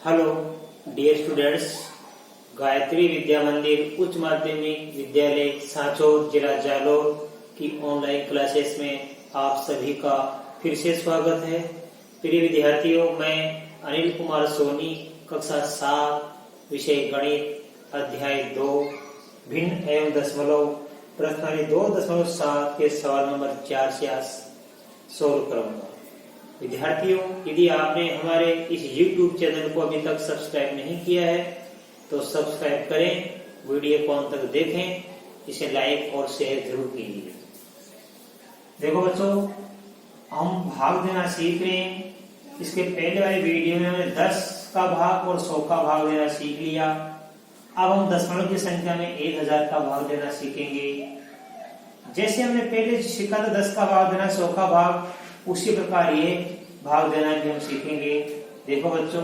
Hello dear students, Gayatri विद्या मंदिर उच्च माध्यमिक विद्यालय सांचौर जिला जालौर की ऑनलाइन क्लासेस में आप सभी का फिर से स्वागत है। प्रिय विद्यार्थियों, मैं अनिल कुमार सोनी, कक्षा 7, विषय गणित, अध्याय 2, भिन्न एवं दशमलव, प्रश्नावली 2.7 के सवाल नंबर 4 से सोल्व करूंगा। विद्यार्थियों, यदि आपने हमारे इस YouTube चैनल को अभी तक सब्सक्राइब नहीं किया है तो सब्सक्राइब करें, वीडियो को अंत तक देखें, इसे लाइक और शेयर जरूर कीजिए। देखो बच्चों, हम भाग देना सीख रहे हैं। इसके पहले वाली वीडियो में हमने 10 का भाग और 100 का भाग देना सीख लिया। अब हम दशमलव की संख्या में 1000 का भाग देना सीखेंगे। जैसे हमने पहले सीखा था 10 का भाग देना, 100 का भाग, उसी प्रकार ये भाग देना भी हम सीखेंगे। देखो बच्चों,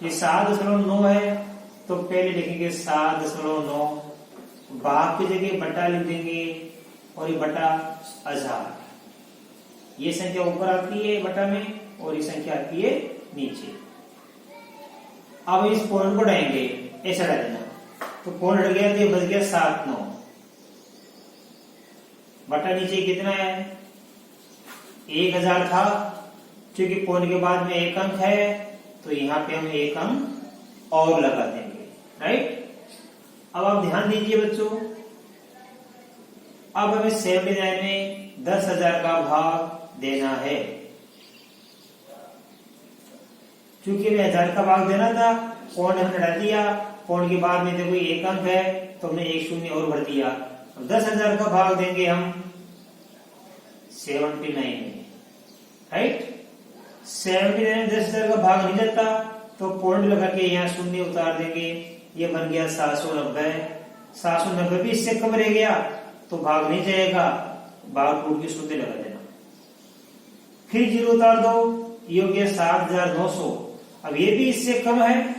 ये 7.9 है तो पहले लिखेंगे 7.9, भाग की जगह बटा लिख देंगे और ये बटा 1000। ये संख्या ऊपर आती है बटा में और ये संख्या आती है नीचे। अब इस पॉइंट को डालेंगे, ऐसा डाल देना, तो पॉइंट हट गया तो ये बच गया 7.9 बटा नीचे कितना है 1000 था। क्योंकि पॉइंट के बाद में एक अंक है तो यहाँ पे हम एक अंक और लगा देंगे, राइट। अब आप ध्यान दीजिए बच्चों, अब हमें 79 में 10,000 का भाग देना है। क्योंकि हमें 1000 का भाग देना था, पॉइंट हमने हटा दिया, पॉइंट के बाद में देखो एक अंक है तो हमने एक शून्य और भर दिया। अब 10,000 का भाग देंगे हम 79 में, राइट। 79 में 10,000 का भाग नहीं जाता तो पॉइंट लगा के यहाँ शून्य उतार देंगे, ये बन गया 790। 790 भी इससे कम रह गया तो भाग नहीं जाएगा, भाग टूट के शून्य लगा देना, फिर 0 उतार दो, ये हो गया 7,900। अब ये भी इससे कम है,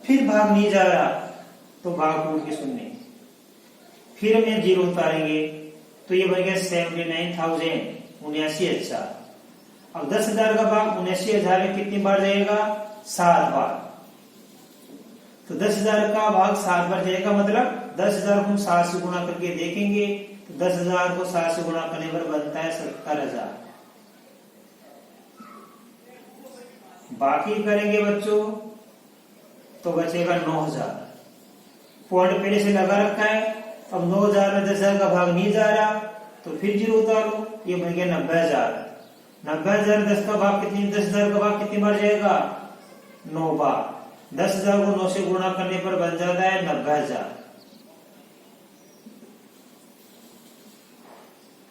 फिर भाग नहीं जा रहा तो भाग टूट के शून्य, फिर हम यहाँ 0 उतारेंगे तो ये बन गया 79,000, 79,000। अब 10,000 का भाग 79,000 में कितनी बार जाएगा 7 बार। तो 10,000 का भाग 7 बार जाएगा, मतलब 10,000 को हम 7 से गुणा करके देखेंगे तो 10,000 को 7 से गुणा करने पर बनता है 70,000। बाकी करेंगे बच्चों तो बचेगा 9,000। पॉइंट पहले से लगा रखा है, अब 9,000 में 10,000 का भाग नहीं जा रहा तो फिर 0 उतारो, ये बन गया 90,000। 90,000 10 का भाग कितनी, 10,000 का भाग कितनी बार जाएगा 9 बार। 10,000 को 9 से गुणा करने पर बन जाता है 90,000।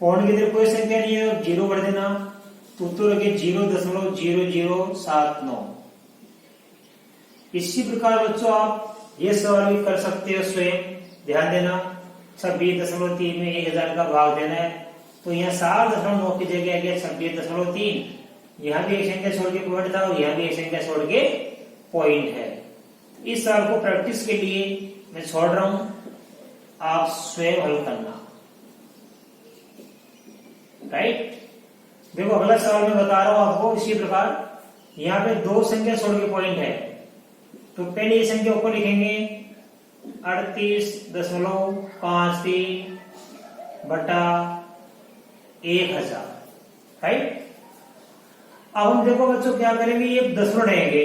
पॉइंट की इधर कोई संख्या नहीं है, 0 बढ़ देना तो उत्तर लगे 0.0079। इसी प्रकार बच्चों आप ये सवाल भी कर सकते हो स्वयं। ध्यान देना, 26.3 में 1000 का भाग देना है तो यहाँ 7.9 की जगह आ गया 26.3। यहाँ भी एक संख्या छोड़ के पॉइंट था और यहाँ भी एक संख्या छोड़ के पॉइंट है। इस सवाल को प्रैक्टिस के लिए मैं छोड़ रहा हूं, आप स्वयं हल करना, राइट। देखो अगला सवाल मैं बता रहा हूं आपको इसी प्रकार। यहाँ पे 2 संख्या छोड़ के पॉइंट है तो पहले ये संख्या ऊपर लिखेंगे 38.53 बटा 1000, राइट। अब हम देखो बच्चों क्या करेंगे, ये दशमलव रहेंगे,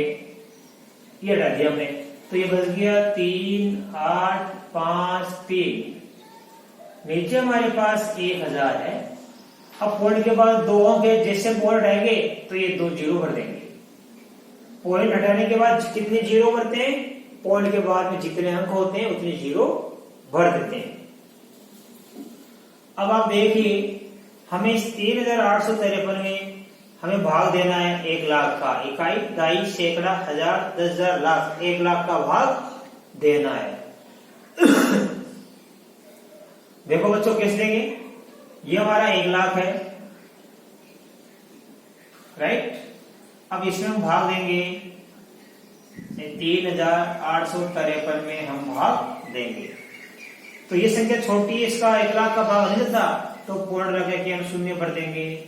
ये हटा दिया हमने तो ये बच गया 3853। नीचे हमारे पास 1000 है। अब पॉइंट के बाद 2 अंक है, जैसे पॉइंट हटाएंगे तो ये 2 0 भर देंगे। पॉइंट हटाने के बाद कितने 0 भरते हैं, पॉइंट के बाद में जितने अंक होते हैं उतने 0 भर देते हैं। अब आप देखिए, हमें इस 3,853 में हमें भाग देना है 1,00,000 का। इकाई, दाई, सैकड़ा, हजार, 10,000, लाख, 1,00,000 का भाग देना है। देखो बच्चों कैसे देंगे, ये हमारा 1,00,000 है, राइट। अब इसमें हम भाग देंगे 3,853 में हम भाग देंगे तो ये संख्या छोटी है, इसका 1,00,000 का भाग नहीं देता तो पॉइंट लगा के हम शून्य भर देंगे।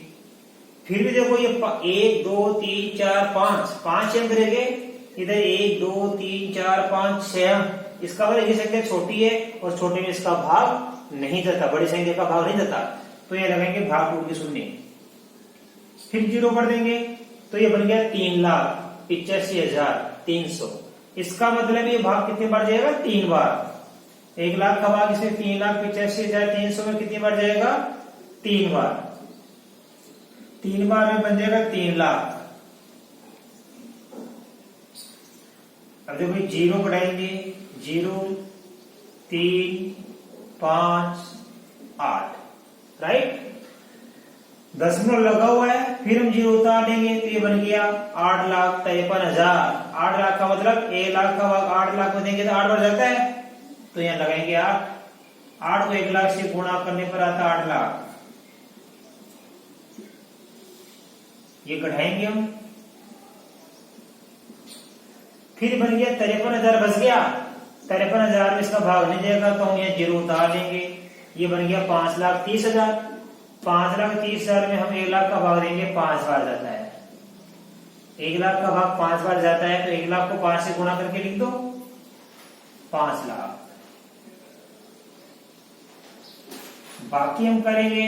फिर भी देखो ये 1 2 3 4 5 अंक रह गए इधर 1 2 3 4 5 6, इसका मतलब ये संख्या छोटी है और छोटे में इसका भाग नहीं देता, बड़ी संख्या का भाग नहीं देता, तो ये लगाएंगे भाग टूट के शून्य, फिर 0 कर देंगे तो ये बन गया 3,85,300। इसका मतलब ये भाग कितने बार जाएगा? 3 बार। 1 लाख का भाग इसमें 3,85,300 में कितनी बार जाएगा? 3 बार। 3 बार में बन जाएगा 3 लाख। अब देखो 0 बढ़ाएंगे, 0 3 5 8, राइट। दशमलव लगा हुआ है, फिर हम 0 उतार देंगे तो ये बन गया 8,53,000। 8 लाख का मतलब 1 लाख का भाग 8 लाख में देंगे तो 8 बार जाता है, तो यहाँ लगाएंगे 8। 8 को 1 लाख से गुणा करने पर आता 8 लाख। ये कढ़ाएंगे हम, फिर बन गया 53,000 बच गया। 53,000 में इसका भाग नहीं देगा तो हम यहाँ 0 उतार लेंगे, ये बन गया 5,30,000। 5,30,000 में हम 1 लाख का भाग देंगे, 5 बार जाता है। 1 लाख का भाग 5 बार जाता है तो 1 लाख को 5 से गुणा करके लिख दो, 5 लाख। बाकी हम करेंगे,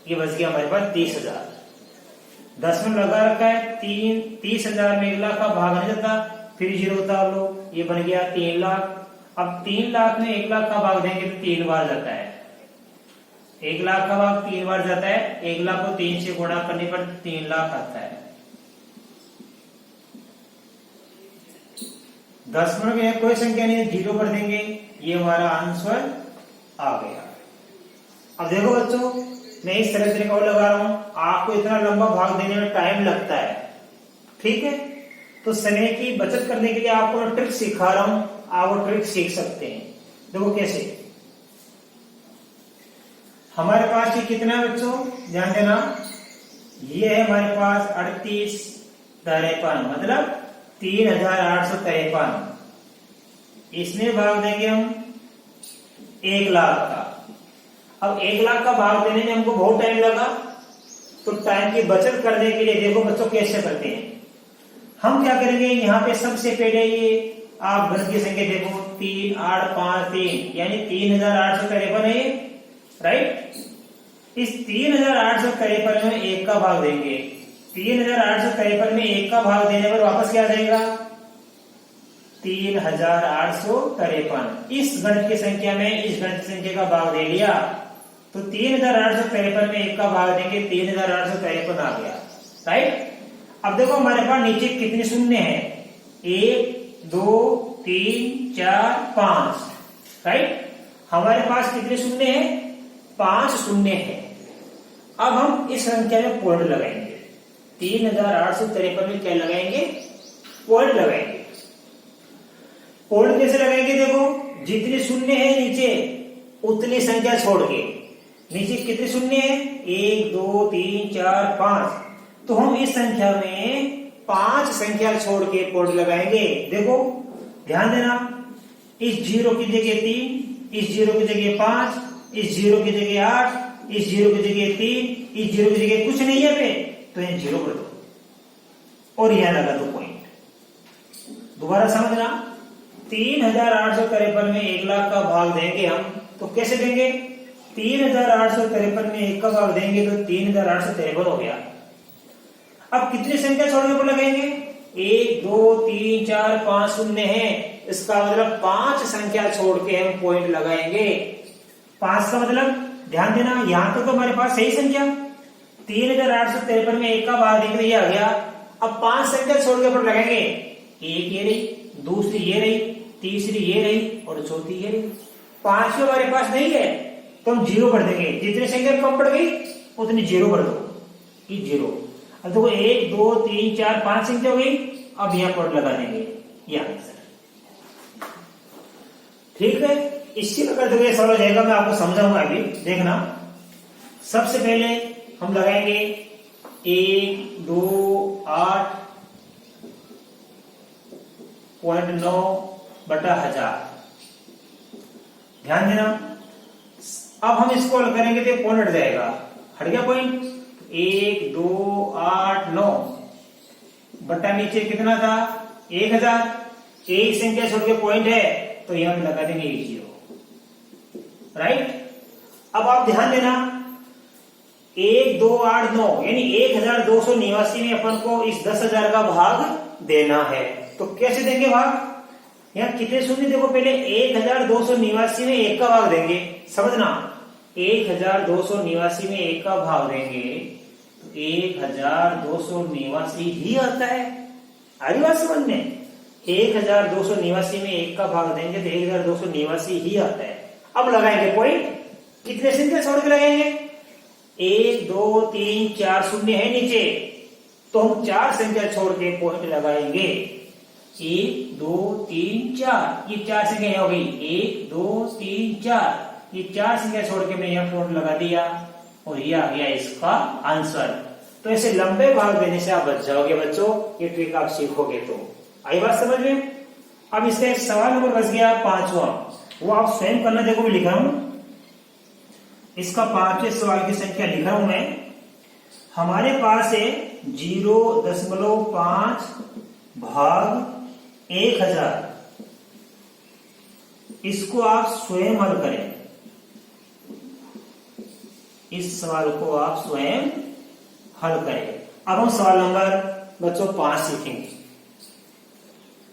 ये बच गया हमारे पास 30,000। दशमलव लगा रखा है, 30,000 में 1 लाख का भाग नहीं जाता, फिर 0 उतार लो, ये बन गया 3 लाख। अब 3 लाख में 1 लाख का भाग देंगे तो 3 बार जाता है। 1 लाख का भाग 3 बार जाता है, 1 लाख को 3 से गुणा करने पर 3 लाख आता है। दशमलव में कोई संख्या नहीं है, 0 कर देंगे, ये हमारा आंसर आ गया। अब देखो बच्चों, मैं इस तरह तरीका और लगा रहा हूं, आपको इतना लंबा भाग देने में टाइम लगता है, ठीक है, तो समय की बचत करने के लिए आपको ट्रिक सिखा रहा हूं, आप वो ट्रिक सीख सकते हैं। देखो कैसे, हमारे पास ये कितना है बच्चों, ध्यान देना, ये है हमारे पास 38,53, मतलब 3,853। इसमें भाग देंगे हम 1 लाख का। अब 1 लाख का भाग देने में हमको बहुत टाइम लगा, तो टाइम की बचत करने के लिए देखो बच्चों कैसे करते हैं। हम क्या करेंगे, यहाँ पे सबसे पहले ये आप गणित की संख्या देखो, 3 8 5 3, यानी 3,853 है, राइट। इस 3,853 में 1 का भाग देंगे, 3,853 में 1 का भाग देने पर वापस क्या आ जाएगा? 3,853। इस गणित की संख्या में इस गणित की संख्या का भाग दे लिया, तो 3,853 में 1 का भाग देंगे, 3,853 आ गया, राइट। अब देखो हमारे पास नीचे कितने शून्य हैं, 1 2 3 4 5, राइट। हमारे पास कितने शून्य हैं? 5 शून्य है। अब हम इस संख्या में पॉइंट लगाएंगे, 3,853 में क्या लगाएंगे? पॉइंट लगाएंगे। पॉइंट कैसे लगाएंगे? देखो, जितने शून्य है नीचे उतनी संख्या छोड़ के, नीचे कितने शून्य है? 1 2 3 4 5, तो हम इस संख्या में 5 संख्या छोड़ के पॉइंट लगाएंगे। देखो ध्यान देना, इस 0 की जगह 3, इस 0 की जगह 5, इस 0 की जगह 8, इस 0 की जगह 3, इस 0 की जगह कुछ नहीं है पे, तो ये 0 कर दो और यहां लगा दो पॉइंट। दोबारा समझना, 3,853 में 1 लाख का भाग देंगे हम, तो कैसे देंगे? 3,853 में 1 का भाग देंगे तो 3,853 हो गया। अब कितनी संख्या छोड़ने पर लगाएंगे? 1 2 3 4 5 शून्य है, इसका मतलब 5 संख्या छोड़ के हम पॉइंट लगाएंगे। 5 का मतलब ध्यान देना, यहां तक तो हमारे पास सही संख्या, 3,853 में 1 का भाग देंगे, ये आ गया। अब 5 संख्या छोड़ के पर लगाएंगे, एक ये रही, दूसरी ये रही, तीसरी ये रही और चौथी ये रही। 5 हमारे पास नहीं है तो हम 0 कर देंगे, जितनी संख्या कम पड़ गई उतनी 0 कर दो, कि 0। अब देखो 1 2 3 4 5 संख्या हो गई, अब यहाँ पॉइंट लगा देंगे, ये आंसर, ठीक है। इसी प्रकार देखो ये सवाल हो जाएगा, मैं आपको समझाऊंगा अभी, देखना। सबसे पहले हम लगाएंगे 1 2 8 0.9/1000, ध्यान देना। अब हम इसको हल करेंगे तो पॉइंट हट जाएगा, हट गया पॉइंट, 1 2 8 9, बटा नीचे कितना था 1000, एक संख्या छोड़ के पॉइंट है तो यहां हम लगा देंगे 0, राइट। अब आप ध्यान देना 1289 यानी 1289 में अपन को इस 10,000 का भाग देना है। तो कैसे देंगे भाग? यहाँ कितने शून्य देखो, पहले 1289 में 1 का भाग देंगे, समझना 1289 में 1 का भाग देंगे तो 1289 ही आता है। आ रही बात समझ में? 1289 में 1 का भाग देंगे तो 1289 ही आता है। अब लगाएंगे पॉइंट, कितने संख्या छोड़ के लगाएंगे? 1 2 3 4 शून्य है नीचे, तो हम 4 संख्या छोड़ के पॉइंट लगाएंगे। 1 2 3 4, ये 4 संख्या हो गई। 1 2 3 4, ये 4 संख्या छोड़ के मैंने यहाँ पॉइंट लगा दिया और ये आ गया इसका आंसर। तो ऐसे लंबे भाग देने से आप बच जाओगे बच्चों, ये ट्रिक आप सीखोगे तो। आई बात समझ में? अब इसका एक सवाल नंबर बच गया 5वां, वो आप स्वयं करना। देखो मैं लिखा हूं इसका 5वें सवाल की संख्या लिखा हूं मैं। हमारे पास है 0.5 भाग 1000, इसको आप स्वयं हल करें। इस सवाल को आप स्वयं हल करें। अब हम सवाल नंबर बच्चों 5 सीखेंगे।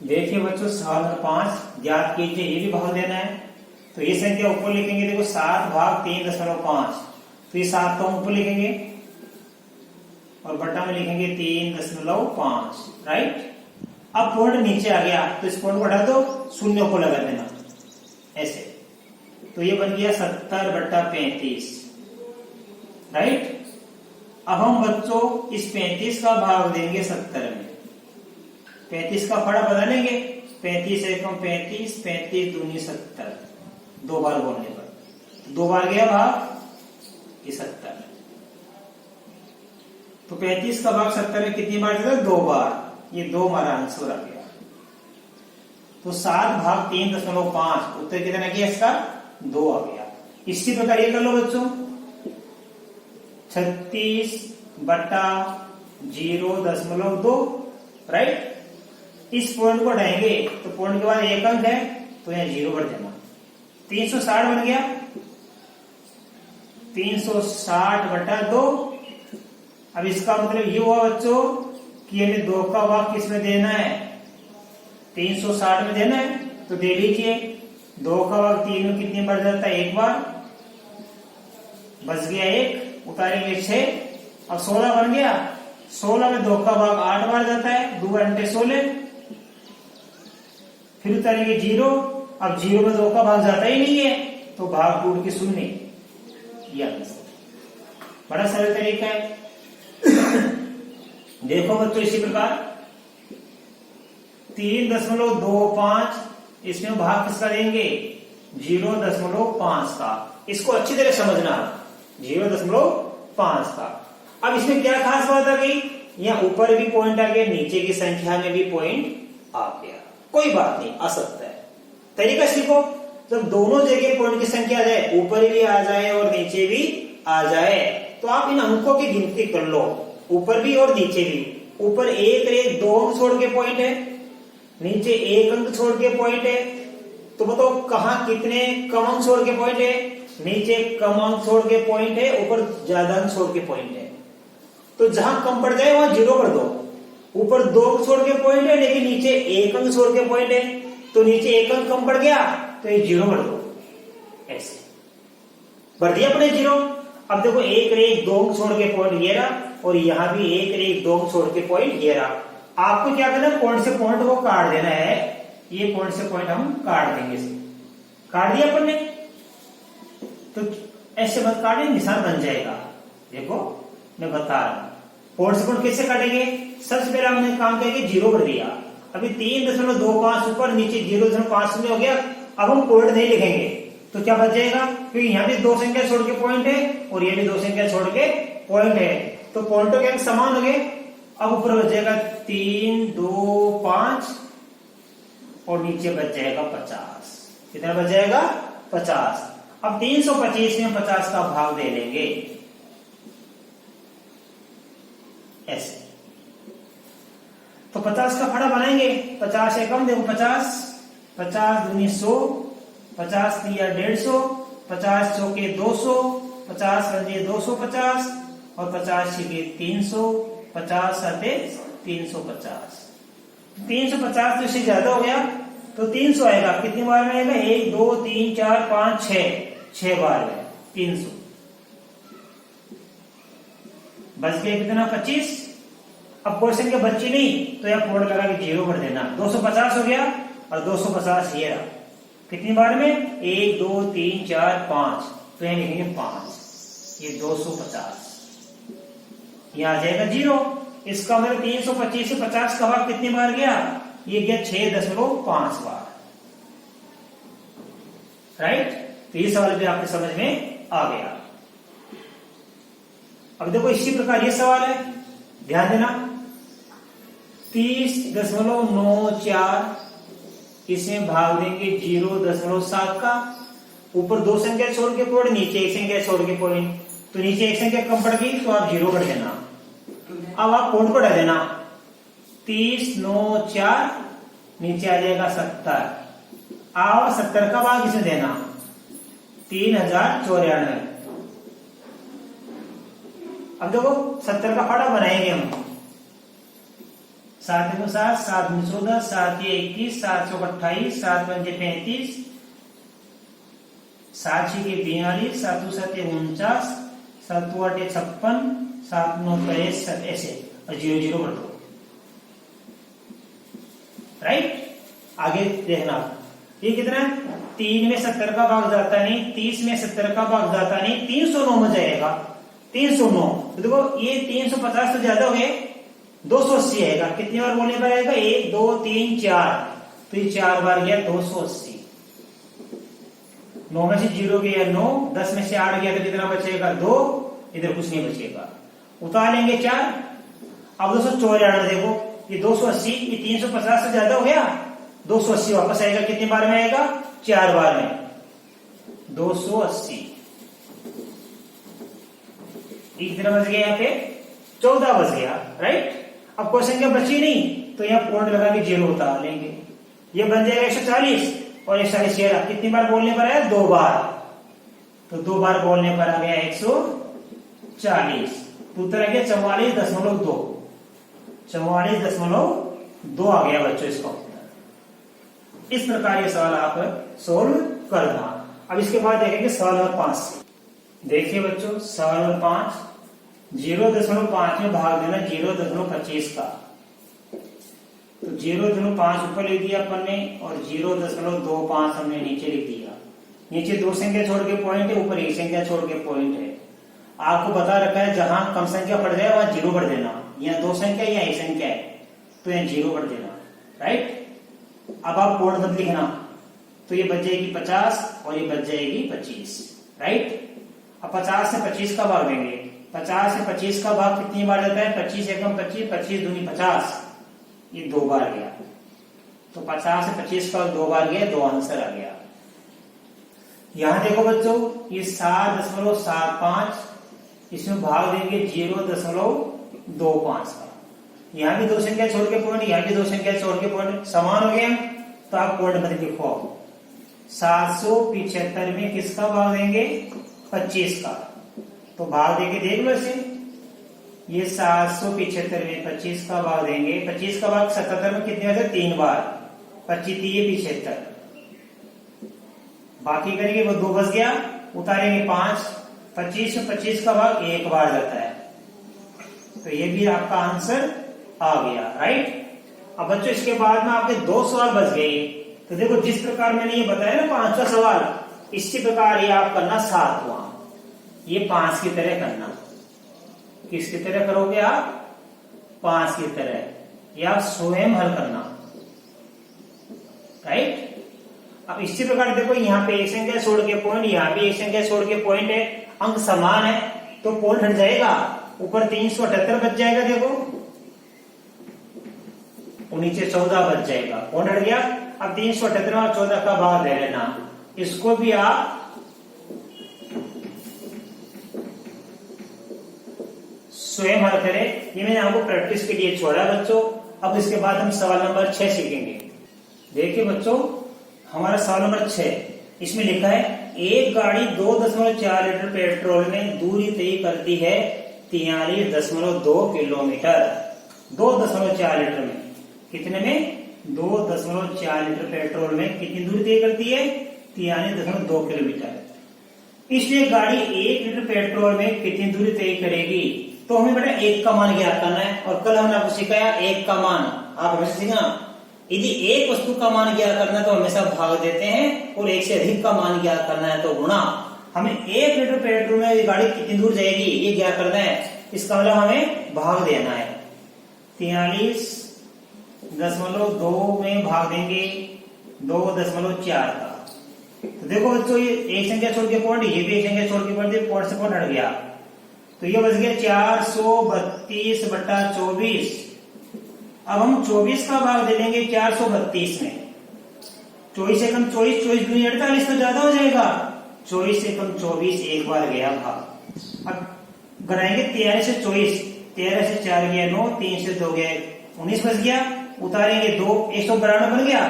देखिए बच्चों सवाल नंबर 5 ज्ञात कीजिए, ये भी भाग देना है। तो ये संख्या ऊपर लिखेंगे, देखो 7 भाग 3.5, तो ये 7 तो हम ऊपर लिखेंगे और बटा में लिखेंगे 3.5, राइट। अब पॉइंट नीचे आ गया तो इस पॉइंट को हटा दो, शून्य को लगा देना ऐसे, तो ये बन गया 70/35, राइट। अब हम बच्चों इस 35 का भाग देंगे 70 में। 35 का फड़ा बता लेंगे, 35 एकम 35, 35 दूनी 70, 2 बार बोलने पर 2 बार गया भाग ये 70। तो 35 का भाग 70 में कितनी बार जाता है? 2 बार। ये 2 हमारा आंसर आ गया। तो 7 भाग 3.5, उत्तर कितना किया इसका? 2 आ गया। इसी प्रकार ये कर लो बच्चों 36/0.2, राइट। इस पॉइंट को हटाएंगे तो पॉइंट के बाद एक अंक है तो यहाँ 0 बढ़ जाना, 360 बन गया। 360/2। अब इसका मतलब ये हुआ बच्चों कि हमें 2 का भाग किसमें देना है? 360 में देना है। तो दे लीजिए, 2 का भाग 3 में कितनी बढ़ जाता है? 1 बार, बच गया 1, उतारेंगे 6। अब 16 बन गया, 16 में 2 का भाग 8 बार जाता है, 2 × 16, फिर उतारेंगे 0। अब 0 में 2 का भाग जाता ही नहीं है तो भाग टूट के शून्य। बड़ा सरल तरीका है। देखो बच्चों इसी प्रकार 3.25, इसमें भाग किसका देंगे? 0.5 का। इसको अच्छी तरह समझना, 0.5 का। अब इसमें क्या खास बात आ गई? यहाँ ऊपर भी पॉइंट आ गया, नीचे की संख्या में भी पॉइंट आ गया। कोई बात नहीं, आ सकता है। तरीका सीखो, जब दोनों जगह पॉइंट की संख्या आ जाए, ऊपर भी आ जाए और नीचे भी आ जाए, तो आप इन अंकों की गिनती कर लो, ऊपर भी और नीचे भी। ऊपर 1 2 अंक छोड़ के पॉइंट है, नीचे 1 अंक छोड़ के पॉइंट है। तो बताओ कहां कितने कम अंक छोड़ के पॉइंट है? नीचे कम अंक छोड़ के पॉइंट है, ऊपर ज्यादा अंक छोड़ के पॉइंट है। तो जहां कम पड़ जाए वहां 0 कर दो। ऊपर 2 अंक छोड़ के पॉइंट है लेकिन नीचे 1 अंक छोड़ के पॉइंट है, तो नीचे 1 अंक कम पड़ गया तो ये 0 कर दो। ऐसे भर दिया अपने 0। अब देखो 1 2 अंक छोड़ के पॉइंट ये रहा, और यहां भी 1 2 अंक छोड़ के पॉइंट ये रहा। आपको क्या करना है? पॉइंट से पॉइंट को काट देना है। ये पॉइंट से पॉइंट हम काट देंगे, काट दिया अपन ने। तो ऐसे मत काटें, निशान बन जाएगा। देखो मैं बता रहा हूं पॉइंट से पॉइंट कैसे काटेंगे। सबसे पहले हमने काम किया कि 0 कर दिया। अभी 3.25 ऊपर, नीचे 0.5 हो गया। अब हम पॉइंट नहीं लिखेंगे तो क्या बच जाएगा? क्योंकि यहाँ भी 2 संख्या छोड़ के पॉइंट है और ये भी 2 संख्या छोड़ के पॉइंट है, तो पॉइंटों के अंक समान हो गए। अब ऊपर बच जाएगा 3 2 5 और नीचे बच जाएगा 50। कितना बच जाएगा? 50। अब 325 में 50 का भाग दे लेंगे ऐसे। 325 तो 50 का फड़ा बनाएंगे। 50 एकम देखो 50, 50 दूनी 100, 50 तिया 150, 50 चौके 200, 50 पंजे 250 और 50 छिके 300, 50 साते 350। 350 तो इससे ज्यादा हो गया तो 300 आएगा। कितनी बार में आएगा? 1 2 3 4 5 6 बार में 300। बच गया कितना? 25। अब क्वेश्चन के बच्ची नहीं तो यह कोड लगा के 0 कर देना। 250 हो गया और 250 ये रहा। कितनी बार में? 1 2 3 4 5, तो यहां लिखेंगे 5, ये 250। यहां आ जाएगा 0। इसका मतलब 325 से 50 का भाग कितनी बार गया? ये गया 6.5 बार। राइट? तो ये सवाल भी आपके समझ में आ गया। अब देखो इसी प्रकार ये सवाल है, ध्यान देना। 30.94, इसमें भाग देंगे 0.7 का। ऊपर 2 संख्या छोड़ के पॉइंट, नीचे 1 संख्या छोड़ के पॉइंट। तो नीचे 1 संख्या कम पड़ गई तो आप 0 कर देना। अब आप पॉइंट को डाल देना। 30.94 नीचे आ जाएगा 70। और 70 का भाग इसमें देना 3094। अब देखो 70 का फाड़ा बनाएंगे हम। 7 को 7, 7 में 14, 7 ये 21, 7 चौक 28, 7 पंजे 35, 7 छीके 42, 7 7 49, 7 8 56, 7 9 63, ऐसे और 0 0 कर दो। राइट? आगे देखना ये कितना है? 3 में 70 का भाग जाता नहीं, 30 में 70 का भाग जाता नहीं, 309 में जाएगा। 309 तो देखो ये 350 तो ज्यादा हो गए, 280 आएगा। कितनी बार बोलने पर आएगा? 1 2 3 4, तो ये 4 बार गया 280। 9 में से 0 गया 9, 10 में से 8 गया तो कितना बचेगा? 2। इधर कुछ नहीं बचेगा, उतार लेंगे 4। अब 294 देखो, ये 280, ये 350 से ज्यादा हो गया, 280 वापस आएगा। कितनी बार में आएगा? 4 बार में 280। कितना बच गया? यहाँ पे 14 बच गया। राइट? अब क्वेश्चन क्या बची नहीं तो यहाँ पॉइंट लगा के 0 उतार लेंगे। ये बन जाएगा 140 और 140 ये रहा। कितनी बार बोलने पर आया? 2 बार। तो 2 बार बोलने पर आ गया 140। तो उत्तर आ गया 44.2। 44.2 आ गया बच्चों इसका उत्तर। इस प्रकार ये सवाल आप सोल्व करना। अब इसके बाद देखेंगे सवाल नंबर 5। देखिए बच्चों सवाल नंबर 5, 0.5 में भाग देना 0.25 का। तो 0.5 ऊपर लिख दिया अपन ने और 0.25 हमने नीचे लिख दिया। नीचे 2 संख्या छोड़ के पॉइंट है, ऊपर 1 संख्या छोड़ के पॉइंट है। आपको बता रखा है जहां कम संख्या पड़ जाए वहां 0 कर देना। यहाँ 2 संख्या या 1 संख्या है तो यहाँ 0 कर देना। राइट? अब आप पॉइंट मत लिखना, तो ये बच जाएगी 50 और ये बच जाएगी 25। राइट? अब 50 से 25 का भाग देंगे। 50 से 25 का भाग कितनी बार जाता है? 25 एकम 25, 25 दूनी 50, ये 2 बार गया। तो 50 से 25 का 2 बार गया, 2 आंसर आ गया। यहां देखो बच्चों ये 7.75, इसमें भाग देंगे 0.25 का। यहां भी 2 संख्या छोड़ के पॉइंट, यहां भी 2 संख्या छोड़ के पॉइंट, समान हो गया तो आप पॉइंट मत लिखो। 775 में किसका भाग देंगे? 25 का। तो भाग देके देख लो इसे। ये 775 में 25 का भाग देंगे। 25 का भाग 77 में कितने बार? 3 बार। 25 3 75, बाकी करेंगे वो 2 बच गया, उतारेंगे 5। 25 में 25 का भाग 1 बार जाता है, तो ये भी आपका आंसर आ गया। राइट? अब बच्चों इसके बाद में आपके 2 सवाल बच गए। तो देखो जिस प्रकार मैंने ये बताया ना 5वां सवाल, इसी प्रकार ये आप करना 7वां। ये 5 की तरह करना। किसकी तरह करोगे आप? 5 की तरह। ये आप स्वयं हल करना। राइट? अब इसी प्रकार देखो यहाँ पे 1 संख्या छोड़ के पॉइंट, यहाँ भी 1 संख्या छोड़ के पॉइंट है, अंक समान है तो पॉइंट हट जाएगा। ऊपर 378 बच जाएगा देखो, और नीचे 14 बच जाएगा। पॉइंट हट गया। अब 378 और 14 का भाग ले लेना। इसको भी आप स्वयं हल करें। ये मैंने आपको प्रैक्टिस के लिए छोड़ा बच्चों। अब इसके बाद हम सवाल नंबर 6 सीखेंगे। देखिए बच्चों, हमारा सवाल नंबर 6, इसमें लिखा है एक गाड़ी 2.4 लीटर पेट्रोल में दूरी तय करती है 43.2 किलोमीटर। 2.4 लीटर में, कितने में? 2.4 लीटर पेट्रोल में कितनी दूरी तय करती है? 43.2 किलोमीटर। इसलिए गाड़ी 1 लीटर पेट्रोल में कितनी दूरी तय करेगी? तो हमें बेटा 1 का मान ज्ञात करना है, और कल हमने आपको सिखाया 1 का मान। आप हमेशा सीखना, यदि एक वस्तु का मान ज्ञात करना है तो हमेशा भाग देते हैं, और 1 से अधिक का मान ज्ञात करना है तो गुणा। हमें 1 लीटर पेट्रोल में गाड़ी कितनी दूर जाएगी ये ज्ञात करना है, इसका मतलब हमें भाग देना है। 43.2 में भाग देंगे 2.4 का। तो देखो बच्चों, ये एक संख्या छोड़ के पॉइंट, ये भी एक संख्या छोड़ के पॉइंट, पॉइंट से पॉइंट हट गया, तो ये बच गया 432/24। अब हम 24 का भाग दे देंगे 432 में। 24 से कम 24, 24 दूनी 48 तो ज्यादा हो जाएगा। 24 से कम 24 एक बार गया भाग। अब घटाएंगे 13 से 24, 13 से 4 गया 9, 3 से 2 गया 19 बच गया, उतारेंगे 2, 192 बन गया।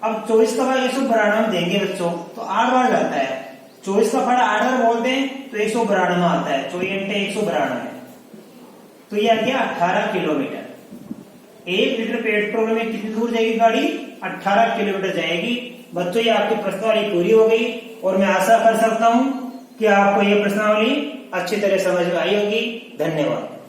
अब 24 का भाग 192 में देंगे बच्चों, तो 8 बार जाता है। 24 का भाग 8 बार बोलते हैं तो 192 में आता है, 24 192। तो ये आ गया 18 किलोमीटर। 1 लीटर पेट्रोल में कितनी दूर जाएगी गाड़ी? 18 किलोमीटर जाएगी। बच्चों, ये आपकी प्रश्नावली पूरी हो गई, और मैं आशा कर सकता हूं कि आपको ये प्रश्नावली अच्छी तरह समझ में आई होगी। धन्यवाद।